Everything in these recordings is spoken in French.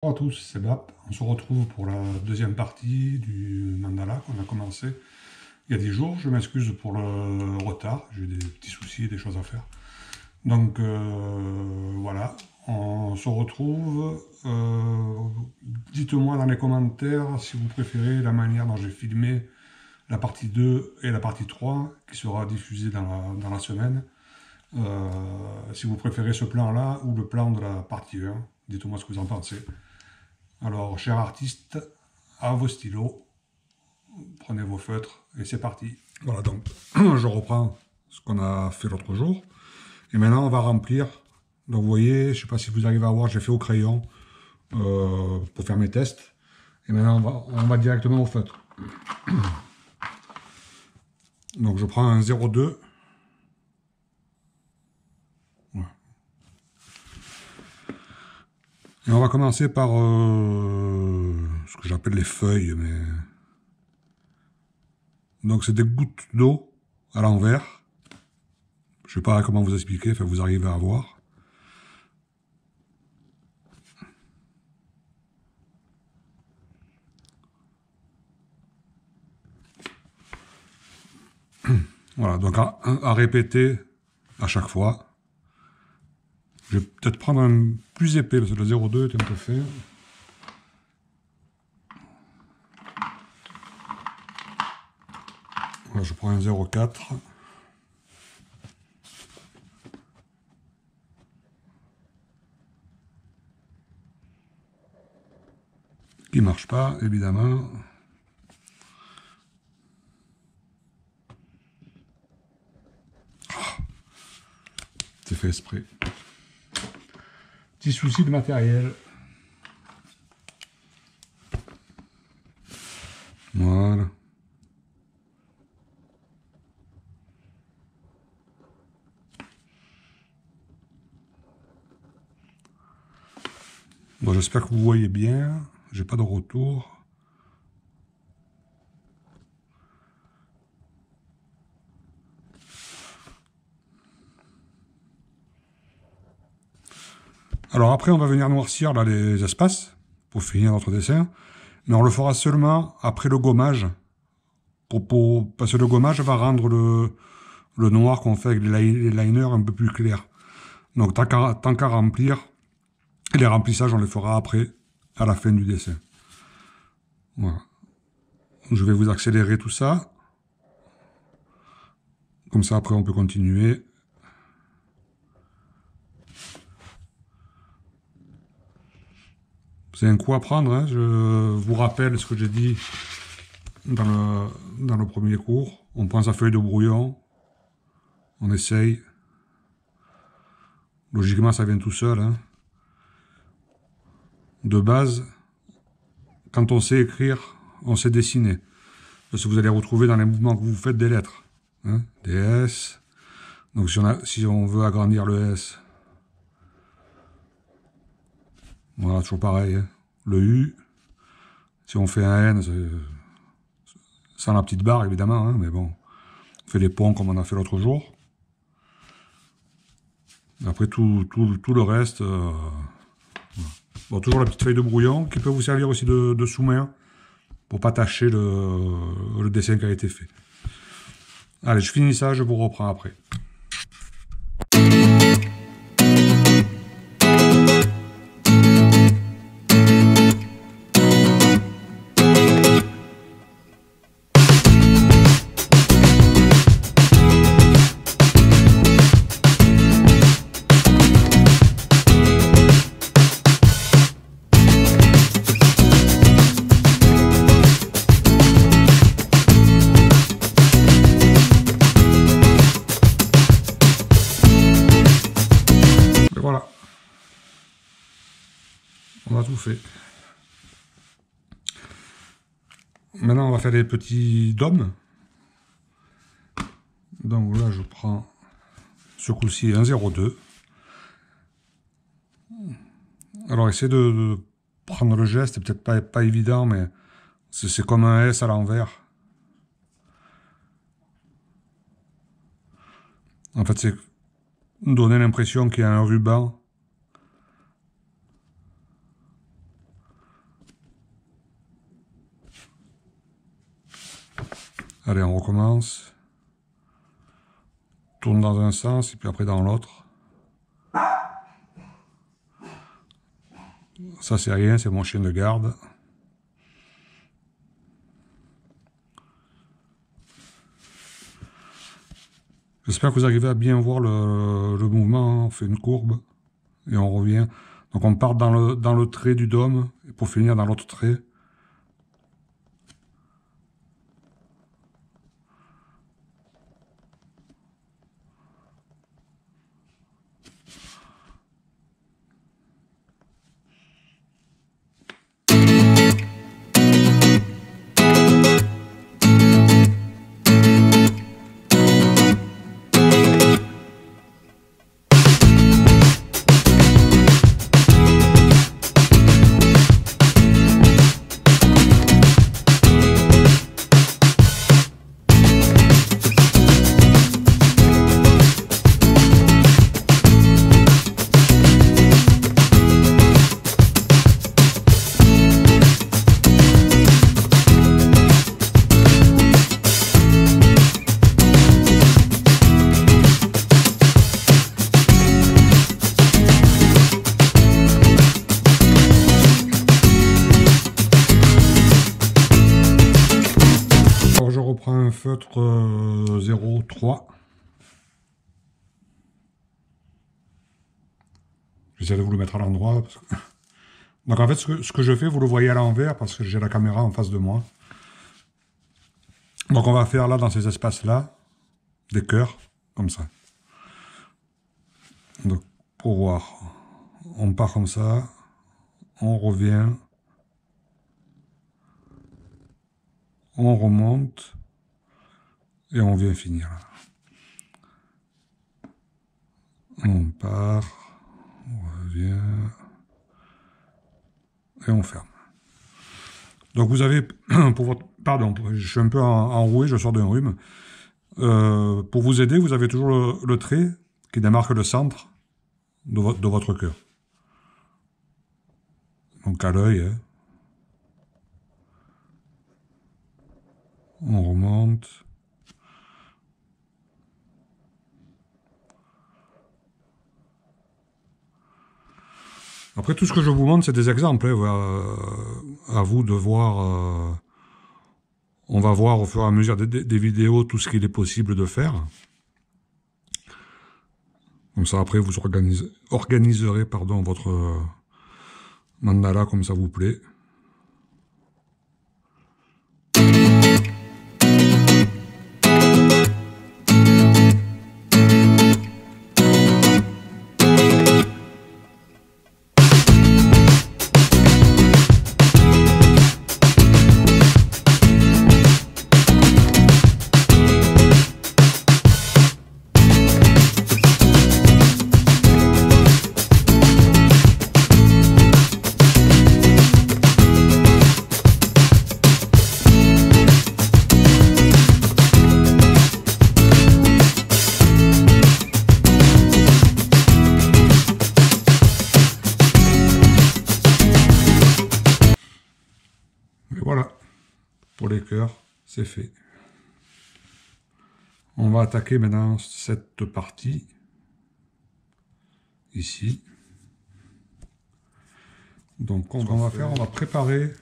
Bonjour à tous, c'est Bap. On se retrouve pour la deuxième partie du mandala qu'on a commencé il y a 10 jours. Je m'excuse pour le retard, j'ai eu des petits soucis, des choses à faire. Donc voilà, on se retrouve. Dites-moi dans les commentaires si vous préférez la manière dont j'ai filmé la partie 2 et la partie 3 qui sera diffusée dans la semaine. Si vous préférez ce plan-là ou le plan de la partie 1, dites-moi ce que vous en pensez. Alors, cher artiste, à vos stylos, prenez vos feutres et c'est parti. Voilà, donc je reprends ce qu'on a fait l'autre jour. Et maintenant, on va remplir. Donc, vous voyez, je ne sais pas si vous arrivez à voir, j'ai fait au crayon pour faire mes tests. Et maintenant, on va directement au feutre. Donc, je prends un 0,2. Voilà. Et on va commencer par ce que j'appelle les feuilles, mais... Donc c'est des gouttes d'eau à l'envers. Je sais pas comment vous expliquer, enfin vous arrivez à voir. Voilà, donc à répéter à chaque fois. Je vais peut-être prendre un plus épais, parce que le 0,2 est un peu fait. Voilà, je prends un 0,4. Qui marche pas, évidemment. C'est fait exprès. Petit souci de matériel. Voilà. Bon, j'espère que vous voyez bien. J'ai pas de retour. Alors après, on va venir noircir là les espaces pour finir notre dessin. Mais on le fera seulement après le gommage. Parce que le gommage va rendre le noir qu'on fait avec les liners un peu plus clair. Donc tant qu'à remplir, les remplissages on les fera après, à la fin du dessin. Voilà. Je vais vous accélérer tout ça. Comme ça après on peut continuer. C'est un coup à prendre, hein. Je vous rappelle ce que j'ai dit dans le premier cours. On prend sa feuille de brouillon, on essaye. Logiquement ça vient tout seul, hein. De base, quand on sait écrire, on sait dessiner. Parce que vous allez retrouver dans les mouvements que vous faites des lettres. Hein, des S. Donc si on veut agrandir le S, voilà, toujours pareil. Hein. Le U, si on fait un N, sans la petite barre évidemment, hein, mais bon, on fait des ponts comme on a fait l'autre jour. Après tout le reste, voilà. Bon, toujours la petite feuille de brouillon qui peut vous servir aussi de sous-main pour pas tâcher le dessin qui a été fait. Allez, je finis ça, je vous reprends après. Voilà, on a tout fait. Maintenant, on va faire des petits dômes. Donc là, je prends ce coup-ci un 0,2. Alors, essayez de prendre le geste, c'est peut-être pas évident, mais c'est comme un S à l'envers. En fait, c'est donner l'impression qu'il y a un ruban Allez, on recommence. Tourne dans un sens et puis après dans l'autre. Ça c'est rien, c'est mon chien de garde. J'espère que vous arrivez à bien voir le mouvement. On fait une courbe et on revient. Donc on part dans le trait du dôme pour finir dans l'autre trait. Un feutre 0,3. J'essaie de vous le mettre à l'endroit. Que... Donc en fait, ce que je fais, vous le voyez à l'envers parce que j'ai la caméra en face de moi. Donc on va faire là, dans ces espaces-là, des cœurs, comme ça. Donc pour voir, on part comme ça, on revient, on remonte. Et on vient finir là. On part, on revient, et on ferme. Donc vous avez, pour votre, pardon, je suis un peu enroué, je sors d'un rhume. Pour vous aider, vous avez toujours le trait qui démarque le centre de votre cœur. Donc à l'œil, hein. On remonte. Après, tout ce que je vous montre, c'est des exemples. Hein. À vous de voir. On va voir au fur et à mesure des vidéos tout ce qu'il est possible de faire. Comme ça, après, vous organiserez votre mandala comme ça vous plaît. Voilà, pour les cœurs, c'est fait. On va attaquer maintenant cette partie, ici. Donc on va préparer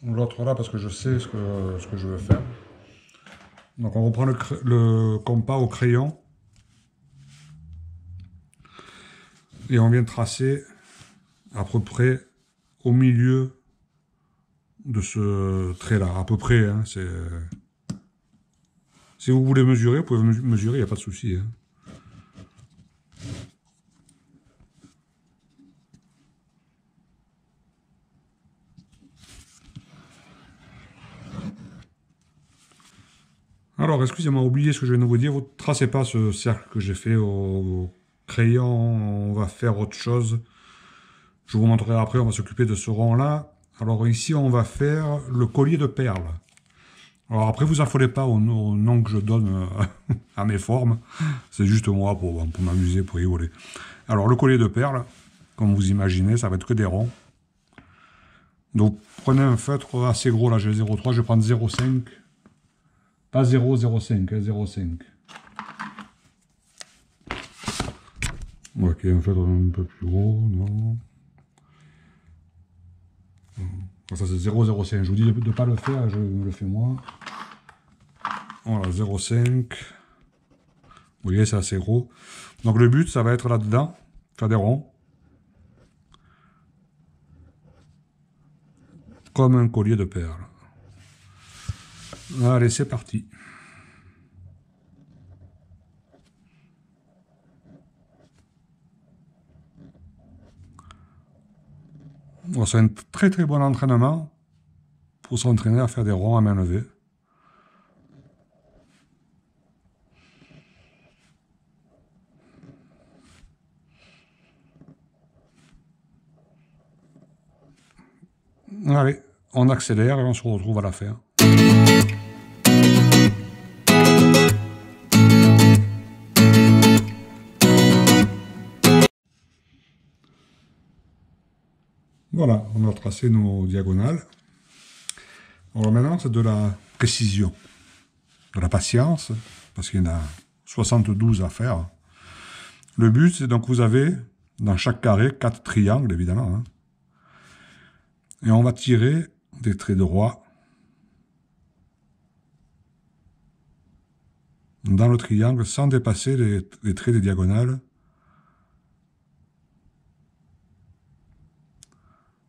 l'autre là, parce que je sais ce que je veux faire. Donc on reprend le compas au crayon. Et on vient tracer à peu près au milieu de ce trait-là, à peu près. Hein, si vous voulez mesurer, vous pouvez mesurer, il n'y a pas de souci. Hein. Alors, excusez-moi, oubliez ce que je viens de vous dire. Vous ne tracez pas ce cercle que j'ai fait au crayon. On va faire autre chose. Je vous montrerai après, on va s'occuper de ce rond-là. Alors ici, on va faire le collier de perles. Alors après, vous affolez pas au nom que je donne à mes formes. C'est juste moi pour m'amuser, pour rigoler. Alors le collier de perles, comme vous imaginez, ça va être que des ronds. Donc prenez un feutre assez gros, là j'ai 0,3, je vais prendre 0,5 Pas 0,05, hein, 0,5. Ok, on fait un peu plus gros, non. Ça c'est 0,05. Je vous dis de ne pas le faire, je le fais moi. Voilà, 0,5. Vous voyez, c'est assez gros. Donc le but, ça va être là-dedans, faire des ronds. Comme un collier de perles. Allez, c'est parti. Bon, c'est un très très bon entraînement pour s'entraîner à faire des ronds à main levée. Allez, on accélère et on se retrouve à la fin. Voilà, on a tracé nos diagonales. Alors maintenant, c'est de la précision, de la patience, parce qu'il y en a 72 à faire. Le but, c'est donc vous avez, dans chaque carré, 4 triangles, évidemment. Hein. Et on va tirer des traits droits dans le triangle sans dépasser les traits des diagonales.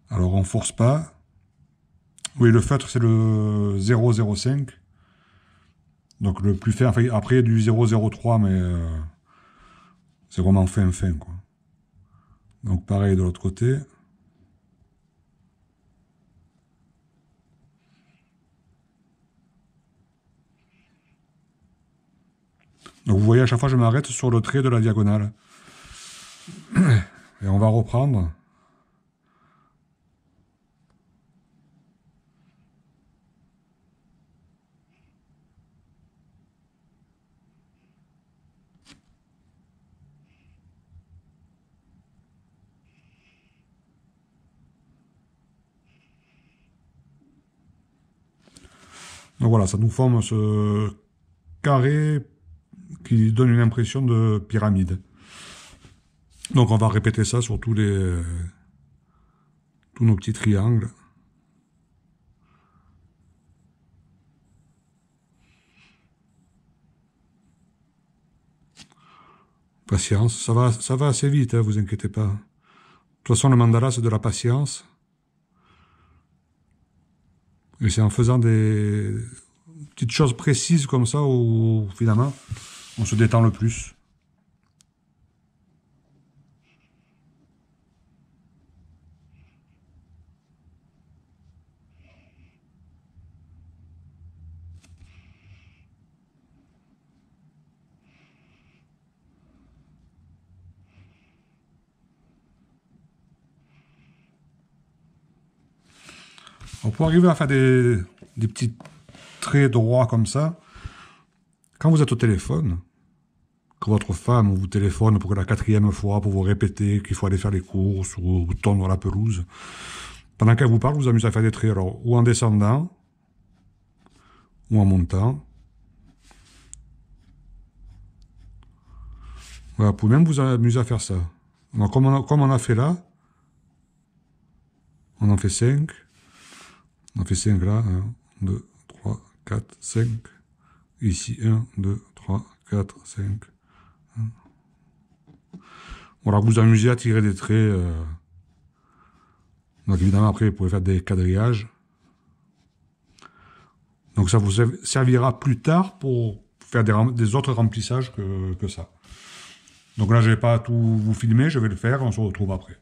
Alors on force pas. Oui, le feutre c'est le 0,05. Donc le plus fin, enfin, après du 0,03, mais c'est vraiment fin quoi. Donc pareil de l'autre côté. Donc vous voyez, à chaque fois je m'arrête sur le trait de la diagonale. Et on va reprendre. Donc voilà, ça nous forme ce carré qui donne une impression de pyramide. Donc on va répéter ça sur tous nos petits triangles. Patience, ça va assez vite, hein, vous inquiétez pas. De toute façon, le mandala, c'est de la patience. Et c'est en faisant des petites choses précises comme ça où, finalement, on se détend le plus. Alors pour arriver à faire des petits traits droits comme ça, quand vous êtes au téléphone, que votre femme vous téléphone pour la 4e fois, pour vous répéter qu'il faut aller faire les courses ou tondre la pelouse, pendant qu'elle vous parle, vous amusez à faire des traits, alors, ou en descendant, ou en montant. Voilà, vous pouvez même vous amuser à faire ça. Alors, comme on a fait là, on en fait 5. On en fait 5 là, 1, 2, 3, 4, 5. Ici, 1, 2, 3, 4, 5. Voilà, vous amusez à tirer des traits. Donc évidemment, après, vous pouvez faire des quadrillages. Donc ça vous servira plus tard pour faire des autres remplissages que ça. Donc là, je ne vais pas tout vous filmer, je vais le faire, on se retrouve après.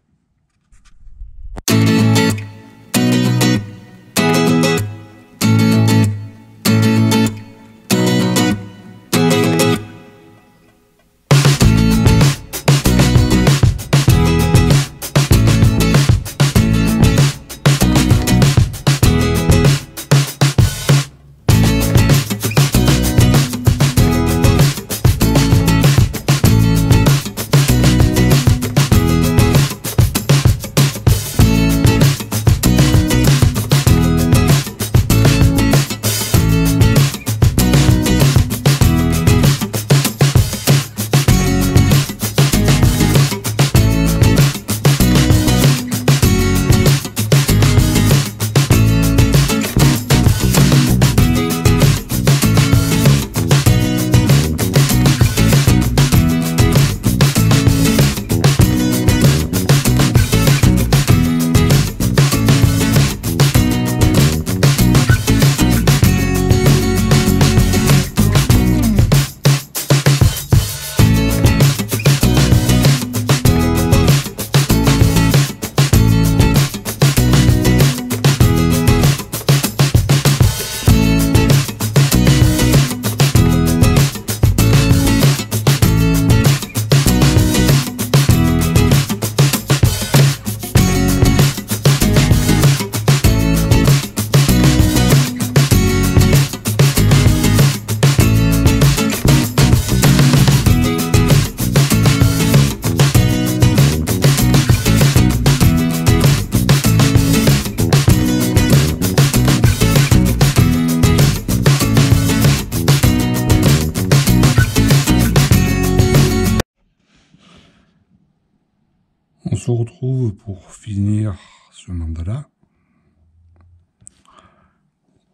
se retrouve pour finir ce mandala.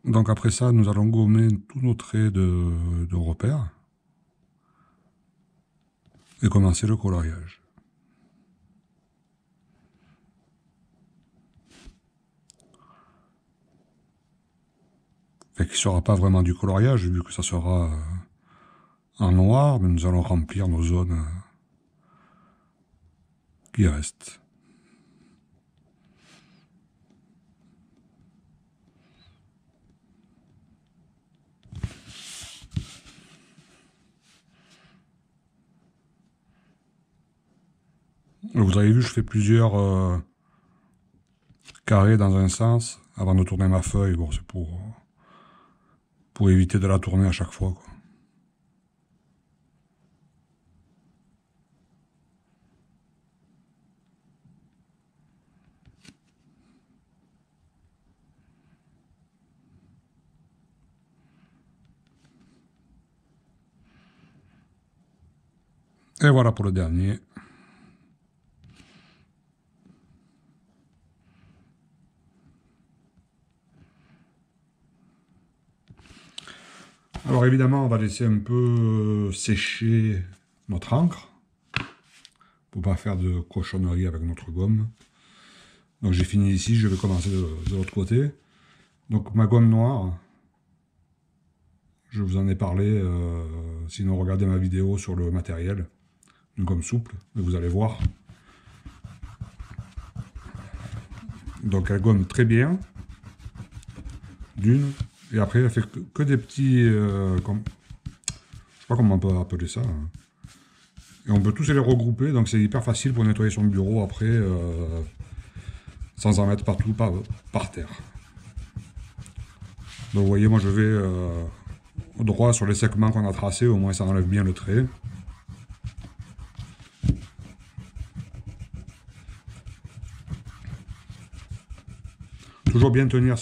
Donc après ça, nous allons gommer tous nos traits de repère et commencer le coloriage. Fait qu'il ne sera pas vraiment du coloriage, vu que ça sera en noir, mais nous allons remplir nos zones qui restent. Vous avez vu, je fais plusieurs carrés dans un sens avant de tourner ma feuille. Bon, c'est pour éviter de la tourner à chaque fois, quoi. Et voilà pour le dernier. Alors évidemment, on va laisser un peu sécher notre encre pour pas faire de cochonnerie avec notre gomme. Donc j'ai fini ici, je vais commencer de l'autre côté. Donc ma gomme noire, je vous en ai parlé, sinon regardez ma vidéo sur le matériel. Une gomme souple, mais vous allez voir. Donc elle gomme très bien, d'une, et après elle fait que des petits, je sais pas comment on peut appeler ça, hein. Et on peut tous les regrouper, donc c'est hyper facile pour nettoyer son bureau après, sans en mettre partout par terre. Donc vous voyez, moi je vais droit sur les segments qu'on a tracés, au moins ça enlève bien le trait. Toujours bien tenir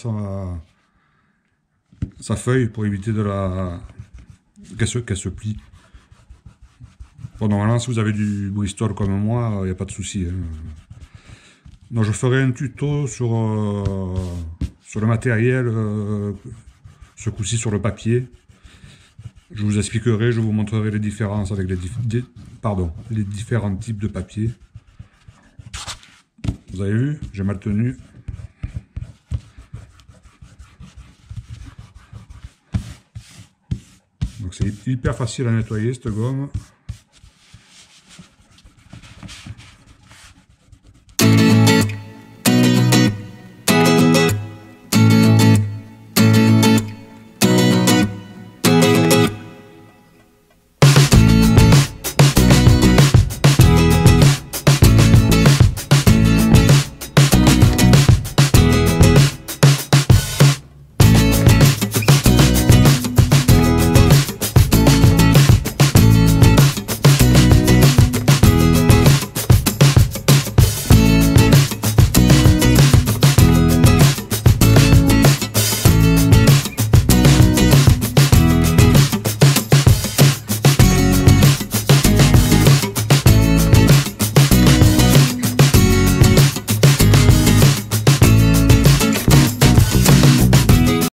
sa feuille pour éviter qu'elle se plie. Bon, normalement, si vous avez du Bristol comme moi, il n'y a pas de souci, hein. Donc je ferai un tuto sur le matériel, ce coup-ci sur le papier. Je vous expliquerai, je vous montrerai les différences avec les différents types de papier. Vous avez vu, j'ai mal tenu. Donc c'est hyper facile à nettoyer cette gomme.